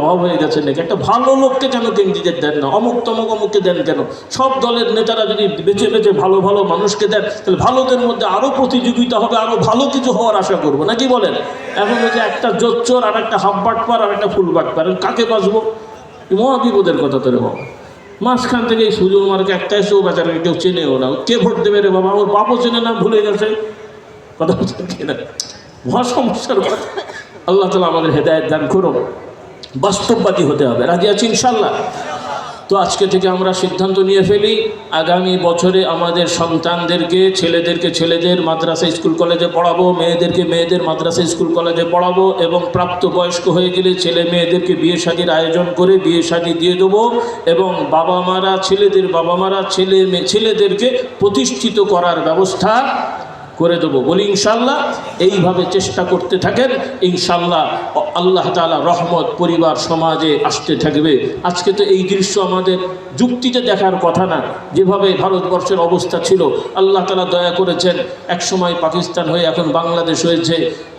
অভাব হয়ে গেছে নাকি? একটা ভালো লোককে কেন ক্যান্ডিডেট দেন না? অমুক তমুক অমুককে দেন কেন? সব দলের নেতারা যদি বেছে বেছে ভালো ভালো মানুষকে দেন, তাহলে ভালোদের মধ্যে আরও প্রতিযোগিতা হবে, আরও ভালো কিছু হওয়ার আশা করবো, নাকি বলেন? এখন হচ্ছে একটা জোচ্চর আর একটা হাফ বাটপার আর একটা ফুল বাটপার, কাকে বাঁচবো? মহা বিপদের কথা তো রে বাবা। মাঝখান থেকে এই সুযোগ মার্কে একটা এসেও বেচারাকে কেউ চেনেও না। কে ভোট দেবে রে বাবা? ওর বাপও চেনে না, ভুলে গেছে। কথা বলছে কিনা? মহা সমস্যার কথা। আল্লাহ তাআলা আমাদের হেদায়েত দান করুন। বাস্তববাদী হতে হবে। রাজি আছি ইনশাআল্লাহ? তো আজকে থেকে আমরা সিদ্ধান্ত নিয়ে ফেলি, আগামী বছরে আমাদের সন্তানদেরকে, ছেলেদেরকে ছেলেদের মাদ্রাসা স্কুল কলেজে পড়াবো, মেয়েদেরকে মেয়েদের মাদ্রাসা স্কুল কলেজে পড়াবো, এবং প্রাপ্তবয়স্ক হয়ে গেলে ছেলে মেয়েদেরকে বিয়ে শাদীর আয়োজন করে বিয়ে শাদী দিয়ে দেবো, এবং বাবা মারা ছেলেদের বাবা মারা ছেলেদেরকে প্রতিষ্ঠিত করার ব্যবস্থা করে দেবো। বলি ইনশাআল্লাহ। এইভাবে চেষ্টা করতে থাকেন, ইনশাআল্লাহ আল্লাহ তাআলা রহমত পরিবার সমাজে আসতে থাকবে। আজকে তো এই দৃশ্য আমাদের যুক্তিতে দেখার কথা না। যেভাবে ভারতবর্ষের অবস্থা ছিল, আল্লাহ তাআলা দয়া করেছেন, একসময় পাকিস্তান হয়ে এখন বাংলাদেশ হয়েছে।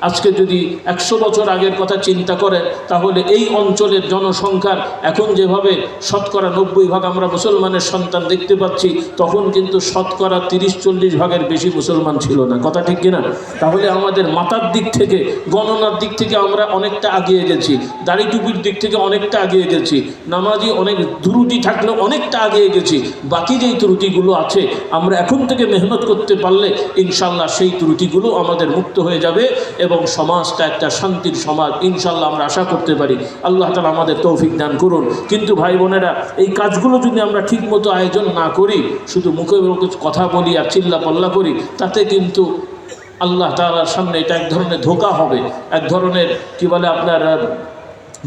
আজকে যদি 100 বছর আগের কথা চিন্তা করেন, তাহলে এই অঞ্চলের জনসংখ্যার এখন যেভাবে শতকরা 90 ভাগ আমরা মুসলমানের সন্তান দেখতে পাচ্ছি, তখন কিন্তু শতকরা 30-40 ভাগের বেশি মুসলমান ছিল না। কথা ঠিক কিনা? তাহলে আমাদের মাথার দিক থেকে, গণনার দিক থেকে আমরা অনেকটা এগিয়ে গেছি, দাড়ি টুপির দিক থেকে অনেকটা এগিয়ে গেছি, নামাজি অনেক ত্রুটি থাকলেও অনেকটা এগিয়ে গেছি। বাকি যেই ত্রুটিগুলো আছে, আমরা এখন থেকে মেহনত করতে পারলে ইনশাআল্লাহ সেই ত্রুটিগুলো আমাদের মুক্ত হয়ে যাবে, এবং সমাজটা একটা শান্তির সমাজ ইনশাআল্লাহ আমরা আশা করতে পারি। আল্লাহ তাআলা আমাদের তৌফিক দান করুন। কিন্তু ভাই বোনেরা, এই কাজগুলো যদি আমরা ঠিকমতো আয়োজন না করি, শুধু মুখে মুখে কথা বলি আর চিল্লা পাল্লা করি, তাতে কিন্তু আল্লাহ তাআলার সামনে এটা এক ধরনের ধোঁকা হবে, এক ধরনের কি বলে আপনার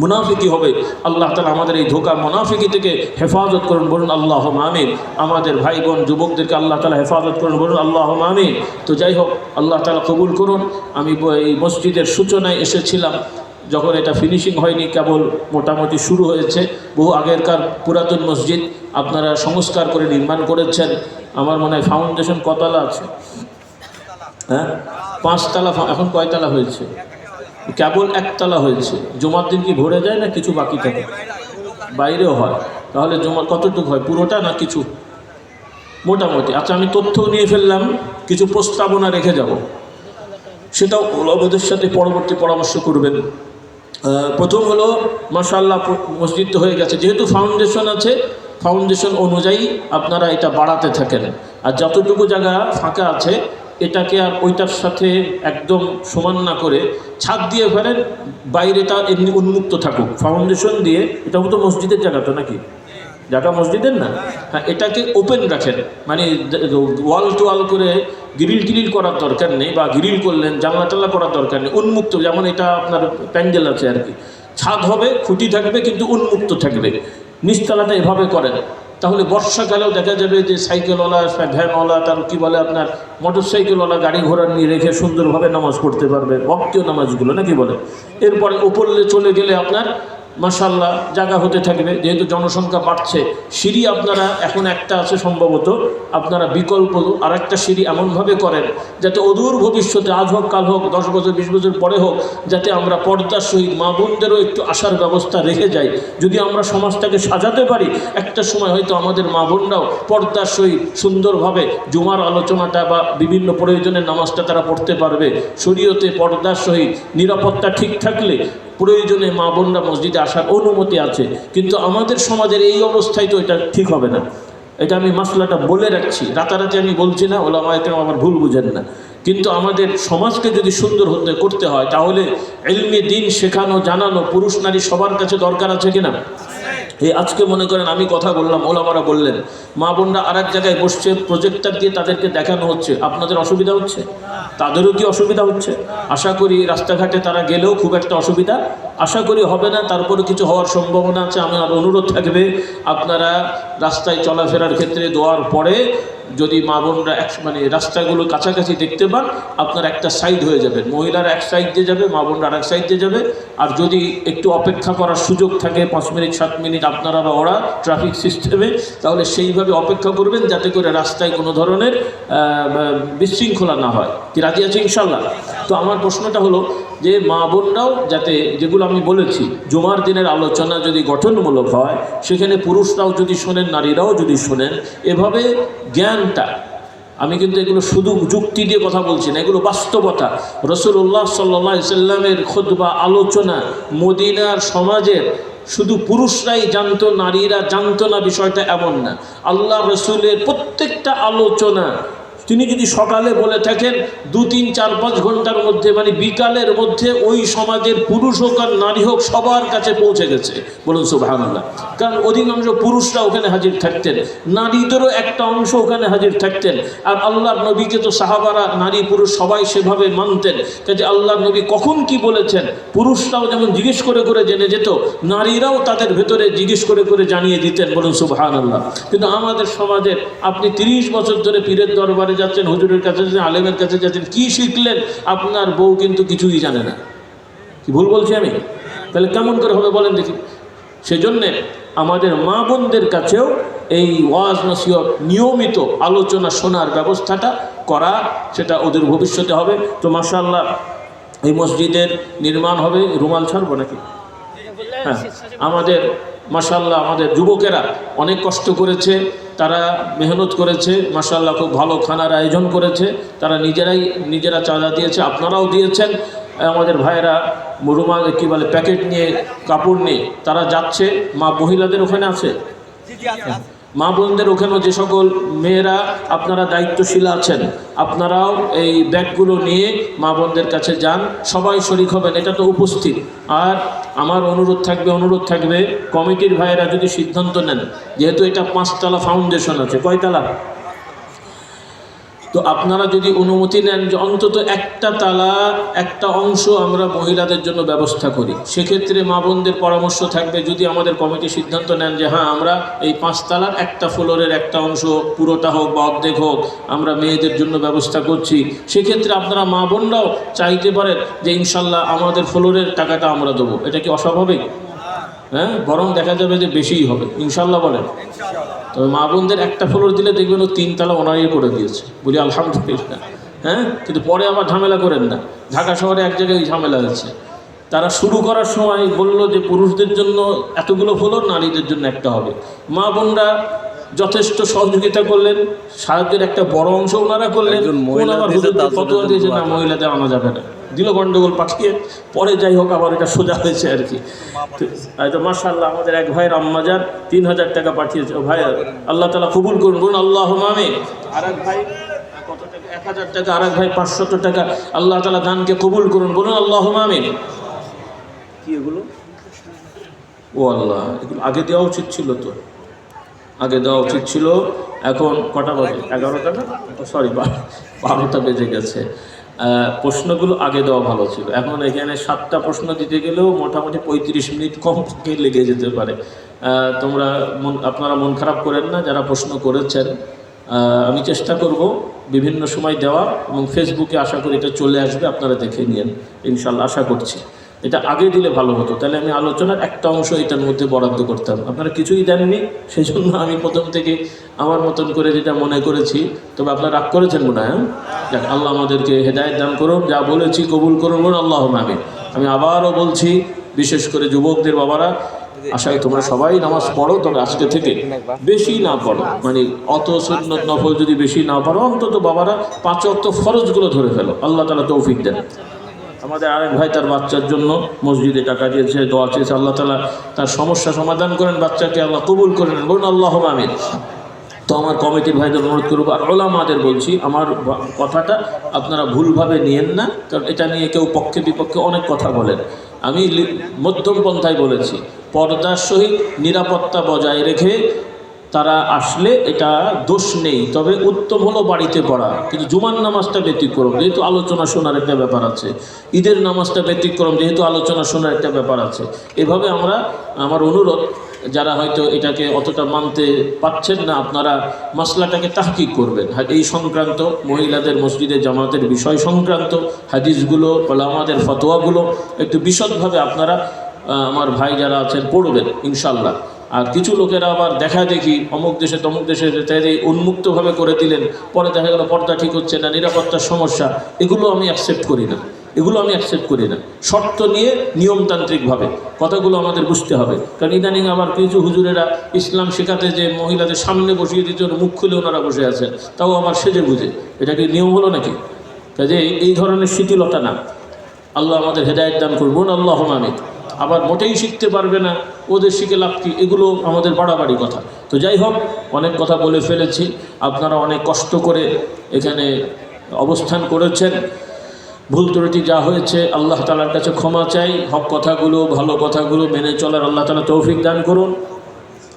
মুনাফিকি হবে। আল্লাহ তাআলা আমাদের এই ধোঁকা মুনাফিকি থেকে হেফাজত করুন, বলুন আল্লাহুম্মা আমিন। আমাদের ভাই বোন যুবকদেরকে আল্লাহ তাআলা হেফাজত করুন, বলুন আল্লাহুম্মা আমিন। তো যাই হোক, আল্লাহ তাআলা কবুল করুন। আমি এই মসজিদের সূচনায় এসেছিলাম, যখন এটা ফিনিশিং হয়নি, কেবল মোটামুটি শুরু হয়েছে। বহু আগেরকার পুরাতন মসজিদ আপনারা সংস্কার করে নির্মাণ করেছেন। আমার মনে হয় ফাউন্ডেশন কতলা আছে? হ্যাঁ, 5 তলা। এখন কয়তলা হয়েছে? কেবল 1 তলা হয়েছে। জুমার দিন কি ভরে যায় না কিছু বাকি থাকে? বাইরেও হয়। তাহলে জুমার কতটুকু হয়? পুরোটা না কিছু? মোটামুটি। আচ্ছা, আমি তথ্য নিয়ে ফেললাম, কিছু প্রস্তাবনা রেখে যাব, সেটাও ওলামাদের সাথে পরবর্তী পরামর্শ করবেন। প্রথম হলো, মাশাআল্লাহ মসজিদ তো হয়ে গেছে, যেহেতু ফাউন্ডেশন আছে, ফাউন্ডেশন অনুযায়ী আপনারা এটা বাড়াতে থাকেন। আর যতটুকু জায়গা ফাঁকা আছে, এটাকে আর ওইটার সাথে একদম সমান না করে ছাদ দিয়ে ফেলেন, বাইরেটা এমনি উন্মুক্ত থাকুক। ফাউন্ডেশন দিয়ে, এটা তো মসজিদের জায়গা তো নাকি? জায়গা মসজিদের না? হ্যাঁ, এটাকে ওপেন রাখেন, মানে ওয়াল টু ওয়াল করে গ্রিল টিরিল করার দরকার নেই, বা গ্রিল করলেন জানলা টাল্লা করার দরকার নেই, উন্মুক্ত, যেমন এটা আপনার প্যান্ডেল আছে আর কি। ছাদ হবে, খুঁটি থাকবে, কিন্তু উন্মুক্ত থাকবে। নিচতলাটা এভাবে করেন, তাহলে বর্ষাকালেও দেখা যাবে যে সাইকেলওয়ালা, ভ্যানওয়ালা, তার কী বলে আপনার মোটর সাইকেলওয়ালা গাড়ি ঘোড়া নিয়ে রেখে সুন্দরভাবে নামাজ পড়তে পারবে, ভক্তীয় নামাজগুলো নাকি বলে। এরপরে উপরে চলে গেলে আপনার মাশাআল্লাহ জায়গা হতে থাকবে, যেহেতু জনসংখ্যা বাড়ছে। সিঁড়ি আপনারা এখন একটা আছে সম্ভবত, আপনারা বিকল্প আরেকটা সিঁড়ি এমনভাবে করেন যাতে অদূর ভবিষ্যতে, আজ হোক কাল হোক, 10 বছর 20 বছর পরে হোক, যাতে আমরা পর্দার সহিত মা বোনদেরও একটু আসার ব্যবস্থা রেখে যাই। যদি আমরা সমাজটাকে সাজাতে পারি, একটা সময় হয়তো আমাদের মা বোনরাও পর্দার সহিত সুন্দরভাবে জুমার আলোচনাটা বা বিভিন্ন প্রয়োজনের নামাজটা তারা পড়তে পারবে। শরীয়তে পর্দার সহিত নিরাপত্তা ঠিক থাকলে প্রয়োজনে মা বোনরা মসজিদে আসার অনুমতি আছে। কিন্তু আমাদের সমাজের এই অবস্থায় তো এটা ঠিক হবে না। এটা আমি মাসলাটা বলে রাখছি, রাতারাতি আমি বলছি না, ওলামায়ে কেরাম আমার ভুল বুঝেন না। কিন্তু আমাদের সমাজকে যদি সুন্দর করতে হয়, তাহলে ইলমে দ্বীন শেখানো, জানানো পুরুষ নারী সবার কাছে দরকার আছে কিনা? এই আজকে মনে করেন আমি কথা বললাম, ওলামারা বললেন, মা বোনরা আর এক জায়গায় বসছে, প্রজেক্টর দিয়ে তাদেরকে দেখানো হচ্ছে, আপনাদের অসুবিধা হচ্ছে? তাদেরও কি অসুবিধা হচ্ছে? আশা করি রাস্তাঘাটে তারা গেলেও খুব একটা অসুবিধা আশা করি হবে না। তারপরে কিছু হওয়ার সম্ভাবনা আছে। আমার অনুরোধ থাকবে, আপনারা রাস্তায় চলাফেরার ক্ষেত্রে দোয়ার পরে যদি মা বোনরা মানে রাস্তাগুলো কাছাকাছি দেখতে পান, আপনার একটা সাইড হয়ে যাবে, মহিলারা এক সাইড দিয়ে যাবে, মা বোনরা আর এক সাইড দিয়ে যাবে। আর যদি একটু অপেক্ষা করার সুযোগ থাকে 5 মিনিট 7 মিনিট আপনারা বা ওরা ট্রাফিক সিস্টেমে, তাহলে সেইভাবে অপেক্ষা করবেন যাতে করে রাস্তায় কোনো ধরনের বিশৃঙ্খলা না হয়। কি রাজি আছে ইনশাল্লাহ? তো আমার প্রশ্নটা হলো, যে মা বোনরাও যাতে, যেগুলো আমি বলেছি, জুমার দিনের আলোচনা যদি গঠনমূলক হয়, সেখানে পুরুষরাও যদি শোনেন, নারীরাও যদি শোনেন, এভাবে জ্ঞানটা, আমি কিন্তু এগুলো শুধু যুক্তি দিয়ে কথা বলছি না, এগুলো বাস্তবতা। রাসূলুল্লাহ সাল্লাল্লাহু আলাইহি সাল্লামের খুতবা, আলোচনা মদিনার সমাজের শুধু পুরুষরাই জানতো, নারীরা জানতো না, বিষয়টা এমন না। আল্লাহ রসুলের প্রত্যেকটা আলোচনা তিনি যদি সকালে বলে থাকেন, 2, 3, 4, 5 ঘন্টার মধ্যে, মানে বিকালের মধ্যে ওই সমাজের পুরুষ হোক আর নারী হোক সবার কাছে পৌঁছে গেছে। বলুন সুবহানাল্লাহ। কারণ অধিকাংশ পুরুষরা ওখানে হাজির থাকতেন, নারীদেরও একটা অংশ ওখানে হাজির থাকতেন। আর আল্লাহর নবীকে তো সাহাবারা, নারী পুরুষ সবাই সেভাবে মানতেন। কাজে আল্লাহর নবী কখন কি বলেছেন, পুরুষরাও যেমন জিজ্ঞেস করে করে জেনে যেত, নারীরাও তাদের ভেতরে জিজ্ঞেস করে করে জানিয়ে দিতেন। বলুন সুবহানাল্লাহ। কিন্তু আমাদের সমাজের, আপনি 30 বছর ধরে পীরের দরবারে যাচ্ছেন, হুজুরের কাছে যাচ্ছেন, আলেমের কাছে যাচ্ছেন, কি শিখলেন? আপনার বউ কিন্তু কিছুই জানে না। কি ভুল বলছি আমি? তাহলে কেমন করে হবে বলেন দেখি? সেজন্যে আমাদের মা বোনদের কাছেও এই ওয়াজ নসিহত, নিয়মিত আলোচনা শোনার ব্যবস্থাটা করা, সেটা ওদের ভবিষ্যতে হবে। তো মাশাআল্লাহ এই মসজিদের নির্মাণ হবে। রুমাল ছাড়বো নাকি? হ্যাঁ, আমাদের মাশাআল্লাহ আমাদের যুবকেরা অনেক কষ্ট করেছে, তারা মেহনত করেছে, মাশাআল্লাহ খুব ভালো খানার আয়োজন করেছে, তারা নিজেরা চাঁদা দিয়েছে, আপনারাও দিয়েছেন। আমাদের ভাইয়েরা রুমাল কী বলে প্যাকেট নিয়ে, কাপড় নিয়ে তারা যাচ্ছে। মা মহিলাদের ওখানে আছে, মা বোনদের ওখানেও যে সকল মেয়েরা আপনারা দায়িত্বশীল আছেন, আপনারাও এই ব্যাগগুলো নিয়ে মা বোনদের কাছে যান, সবাই শরীক হবেন, এটা তো উপস্থিত। আর আমার অনুরোধ থাকবে কমিটির ভাইয়েরা যদি সিদ্ধান্ত নেন, যেহেতু এটা 5 তলা ফাউন্ডেশন আছে, কয়তলা? তো আপনারা যদি অনুমতি নেন যে অন্তত একটা তালা, একটা অংশ আমরা মহিলাদের জন্য ব্যবস্থা করি, সেক্ষেত্রে মা বোনদের পরামর্শ থাকবে, যদি আমাদের কমিটি সিদ্ধান্ত নেন যে হ্যাঁ আমরা এই 5 তালার একটা ফ্লোরের একটা অংশ, পুরোটা হোক বা অর্ধেক হোক, আমরা মেয়েদের জন্য ব্যবস্থা করছি, সেক্ষেত্রে আপনারা মা বোনরাও চাইতে পারেন যে ইনশাল্লাহ আমাদের ফ্লোরের টাকাটা আমরা দেবো। এটা কি অস্বাভাবিক? হ্যাঁ, বরং দেখা যাবে যে বেশিই হবে ইনশাল্লাহ। বলেন। তবে মা বোনদের একটা ফ্লোর দিলে দেখবেন ও 3 তালা ওনারই করে দিয়েছে, বলি আলহামদুলিল্লাহ। হ্যাঁ, কিন্তু পরে আবার ঝামেলা করেন না। ঢাকা শহরে এক জায়গায় ঝামেলা হয়েছে, তারা শুরু করার সময় বলল যে পুরুষদের জন্য এতগুলো ফ্লোর, নারীদের জন্য একটা হবে। মা বোনরা যথেষ্ট সহযোগিতা করলেন, সাহায্যের একটা বড় অংশ ওনারা করলেন। আবার হুজুরদের ফতোয়া দিয়েছে না, মহিলাদের আনা যাবে না, দিল গন্ডগোল পাঠিয়ে। পরে যাই হোক আবার এটা সোজা হয়েছে আর কি। তো মাশাআল্লাহ আমাদের এক ভাইয়ের আম্মাজান 3000 টাকা পাঠিয়েছে। ও ভাই আল্লাহ তাআলা কবুল করুন, বলুন আল্লাহুম্মা আমিন। আর এক ভাই কত টাকা? 1000 টাকা। আর এক ভাই 500 টাকা। আল্লাহ তাআলা দানকে কবুল করুন, বলুন আল্লাহুম্মা আমিন। কি এগুলো? ও আল্লাহ, এগুলো আগে দেওয়া উচিত ছিল, তো আগে দেওয়া উচিত ছিল। এখন কটা বাজে? 11টা না, সরি 12টা বেজে গেছে। প্রশ্নগুলো আগে দেওয়া ভালো ছিল। এখন এখানে 7টা প্রশ্ন দিতে গেলেও মোটামুটি 35 মিনিট কম লেগে যেতে পারে। আপনারা মন খারাপ করেন না যারা প্রশ্ন করেছেন। আমি চেষ্টা করব বিভিন্ন সময় দেওয়া, এবং ফেসবুকে আশা করি এটা চলে আসবে, আপনারা দেখে নিন ইনশাল্লাহ। আশা করছি এটা আগে দিলে ভালো হতো, তাহলে আমি আলোচনার একটা অংশ এটার মধ্যে বরাদ্দ করতাম। আপনারা কিছুই দেননি, সেই জন্য আমি প্রথম থেকে আমার মতন করে যেটা মনে করেছি। তবে আপনারা রাগ করেছেন মনে হয়। যাক, আল্লাহ আমাদেরকে হেদায়েত দান করুন, যা বলেছি কবুল করুন, বলুন আল্লাহুম্মা আমিন। আমি আবারও বলছি, বিশেষ করে যুবকদের বাবারা, আশায় তোমরা সবাই নামাজ পড়ো, তবে আজকে থেকে বেশি না পড়ো, মানে অত সুন্নত নফল যদি বেশি না পড়ো, অন্তত বাবারা 5 ওয়াক্ত ফরজগুলো ধরে ফেলো। আল্লাহ তাআলা তৌফিক দেন। আমাদের আরেক ভাই তার বাচ্চার জন্য মসজিদে টাকা দিয়েছে, দোয়া চেয়েছে, আল্লাহ তাআলা তার সমস্যা সমাধান করেন, বাচ্চাকে আল্লাহ কবুল করেন, বলুন আল্লাহুম্মা আমিন। তো আমার কমিটির ভাইদের অনুরোধ করবো, আর ওলামাদের বলছি, আমার কথাটা আপনারা ভুলভাবে নিয়েন না, কারণ এটা নিয়ে কেউ পক্ষে বিপক্ষে অনেক কথা বলেন। আমি মধ্যম পন্থায় বলেছি, পর্দার সহিত নিরাপত্তা বজায় রেখে তারা আসলে এটা দোষ নেই, তবে উত্তম হলো বাড়িতে পড়া। কিন্তু জুমার নামাজটা ব্যতিক্রম, যেহেতু আলোচনা শোনার একটা ব্যাপার আছে। ঈদের নামাজটা ব্যতিক্রম, যেহেতু আলোচনা শোনার একটা ব্যাপার আছে। এভাবে আমার অনুরোধ, যারা হয়তো এটাকে অতটা মানতে পারছেন না, আপনারা মাসলাটাকে তাহকিক করবেন। এই সংক্রান্ত মহিলাদের মসজিদে জামাতের বিষয় সংক্রান্ত হাদিসগুলো, ওলামাদের ফতোয়াগুলো একটু বিশদভাবে আপনারা আমার ভাই যারা আছেন পড়বেন ইনশাল্লাহ। আর কিছু লোকেরা আবার দেখা দেখি অমুক দেশে তমুক দেশে তাই উন্মুক্তভাবে করে দিলেন, পরে দেখা গেল পর্দা ঠিক হচ্ছে না, নিরাপত্তার সমস্যা, এগুলো আমি অ্যাকসেপ্ট করি না। এগুলো আমি অ্যাকসেপ্ট করি না। শর্ত নিয়ে নিয়মতান্ত্রিকভাবে কথাগুলো আমাদের বুঝতে হবে। কারণ ইদানিং আবার কিছু হুজুরেরা ইসলাম শেখাতে যে মহিলাদের সামনে বসিয়ে দিতে মুখ খুলে ওনারা বসে আছেন, তাও আবার সেজে বুঝে। এটা কি নিয়ম হলো নাকি? কাজে এই ধরনের শিথিলতা না। আল্লাহ আমাদের হেদায়েত দান করবেন, আল্লাহুম্মা আমিন। আবার মোটেই শিখতে পারবে না, ওদের শিখে লাভ কি, এগুলো আমাদের বাড়াবাড়ি কথা। তো যাই হোক, অনেক কথা বলে ফেলেছি। আপনারা অনেক কষ্ট করে এখানে অবস্থান করেছেন। ভুল ত্রুটি যা হয়েছে আল্লাহ তাআলার কাছে ক্ষমা চাই। হক কথাগুলো, ভালো কথাগুলো মেনে চলার আল্লাহ তাআলা তৌফিক দান করুন।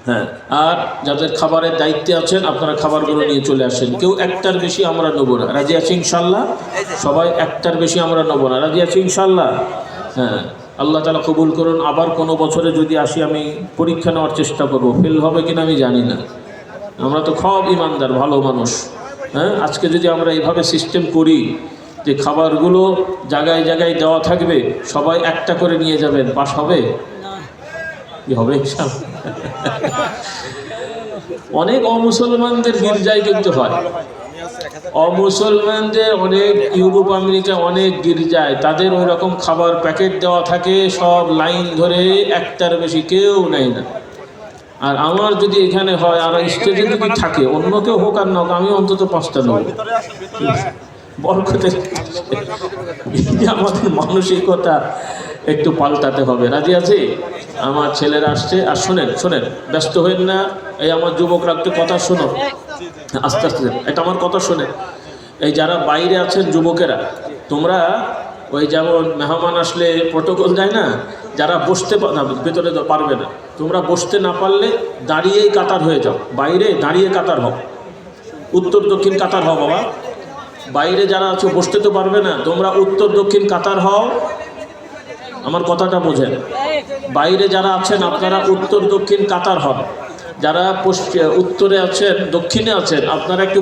হ্যাঁ, আর যাদের খাবারের দায়িত্বে আছেন আপনারা খাবারগুলো নিয়ে চলে আসেন। কেউ একটার বেশি আমরা নেবো না, রাজি আছি ইনশাল্লাহ? সবাই একটার বেশি আমরা নেবো না, রাজি আছি ইনশাল্লাহ? হ্যাঁ, আল্লাহ তাআলা কবুল করুন। আবার কোনো বছরে যদি আসি আমি পরীক্ষা নেওয়ার চেষ্টা করব, ফেল হবে কিনা আমি জানি না। আমরা তো খুব ইমানদার ভালো মানুষ। হ্যাঁ, আজকে যদি আমরা এইভাবে সিস্টেম করি যে খাবারগুলো জায়গায় জায়গায় দেওয়া থাকবে, সবাই একটা করে নিয়ে যাবেন, পাস হবে? কি হবে? অনেক অমুসলমানদের গির্জায় কিন্তু হয়, অমুসলমানদের অনেক ইউরোপ আমেরিকা অনেক গির্জায় তাদের ওই রকম খাবার প্যাকেট দেওয়া থাকে, সব লাইন ধরে, একটার বেশি কেউ নেয় না। আর আমার যদি এখানে হয় আর স্টেজে যদি থাকে, অন্য কেউ হোক আর না হোক, আমি অন্তত 5টা নেব বরকতের। আমাদের মানসিকতা একটু পাল্টাতে হবে, রাজি আছে? আমার ছেলেরা আসছে। আর শোনেন শোনেন, ব্যস্ত হবেন না। এই আমার যুবকরা একটু কথা শোনো, আস্তে আস্তে এটা আমার কথা শোনেন। এই যারা বাইরে আছেন যুবকেরা, তোমরা ওই যেমন মেহমান আসলে প্রটোকল যায় না, যারা বসতে ভেতরে পারবে না, তোমরা বসতে না পারলে দাঁড়িয়েই কাতার হয়ে যাও, বাইরে দাঁড়িয়ে কাতার হও, উত্তর দক্ষিণ কাতার হও বাবা। বাইরে যারা আছো বসতে তো পারবে না, তোমরা উত্তর দক্ষিণ কাতার হও। আমার কথাটা বোঝেন। বাইরে যারা আছেন আপনারা উত্তর দক্ষিণ কাতার হন। যারা উত্তরে আছেন, দক্ষিণে আছেন, আপনারা একটু